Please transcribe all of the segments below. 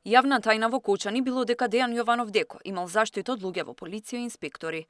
Јавна тајна во Кочани било дека Дејан Јованов Деко имал заштита од луѓе во полиција и инспектори.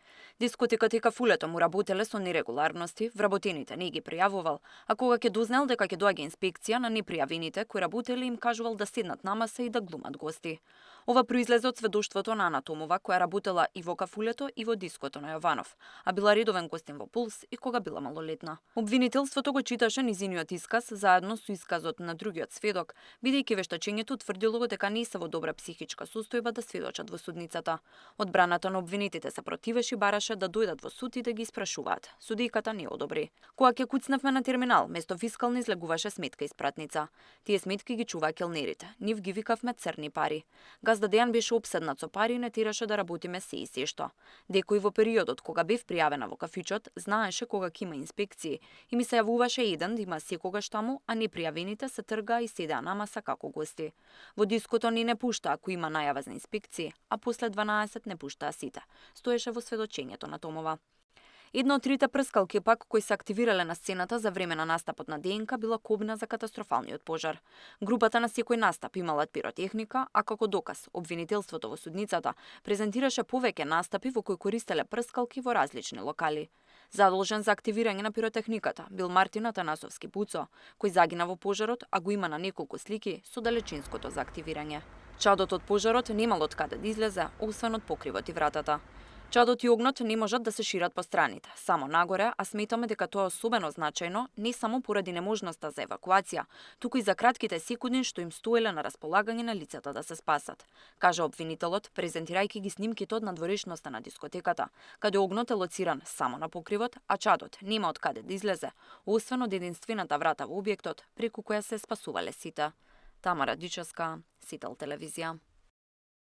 Дискотеката и кафулето му работеле со нерегуларности, вработените не ги пријавувал, а кога ќе дознал дека ќе доаѓа инспекција на непријавените кои работеле им кажувал да седнат на маса и да глумат гости. Ова произлезе од сведоштвото на Ана Томова, која работела и во кафулето и во диското на Јованов, а била редовен гостин во Пулс и кога била малолетна. Обвинителството го читаше низиниот исказ заедно со исказот на другиот сведок, бидејќи вештачењето утврдило дека не се во добра психичка состојба да сведочат во судницата. Одбраната на обвинетите се противеше и бараше да дојдат во суд и да ги испрашуваат. Судијката не одобри. Кога ќе куцневме на терминал, место фискална излегуваше сметка испратница. Тие сметки ги чуваа келнерите. Нив ги викавме црни пари. Газда Дејан беше опседнат со пари и не тераше да работиме се и сешто. Некој во периодот кога бев пријавена во кафичот, знаеше кога ќе има инспекции и ми се јавуваше еден да има секогаш таму, а непријавените се тргаа и седеа на маса како гости. Во диското ни не пушта ако има најава за инспекции, а после 12 не пуштаа сите. Стоеше во сведочењето на Томова. Една од трите прскалки пак кои се активирале на сцената за време на настапот на ДНК била кобна за катастрофалниот пожар. Групата на секој настап имала пиротехника, а како доказ, обвинителството во судницата презентираше повеќе настапи во кои користеле прскалки во различни локали. Задолжен за активирање на пиротехниката бил Мартин Атанасовски Пуцо, кој загина во пожарот, а го има на неколку слики со далечинското за активирање. Чадот од пожарот немало од каде да излезе, освен од покривот и вратата. Чадот и огнот не можат да се шират по страните, само нагоре, а сметаме дека тоа е особено значајно не само поради неможноста за евакуација, туку и за кратките секунди што им стоеле на располагање на лицата да се спасат, кажа обвинителот, презентирајќи ги снимките од надворешноста на дискотеката, каде огнот е лоциран само на покривот, а чадот нема од каде да излезе, освен од единствената врата во објектот, преку која се спасувале сите. Тамара Дичевска, Сител телевизија.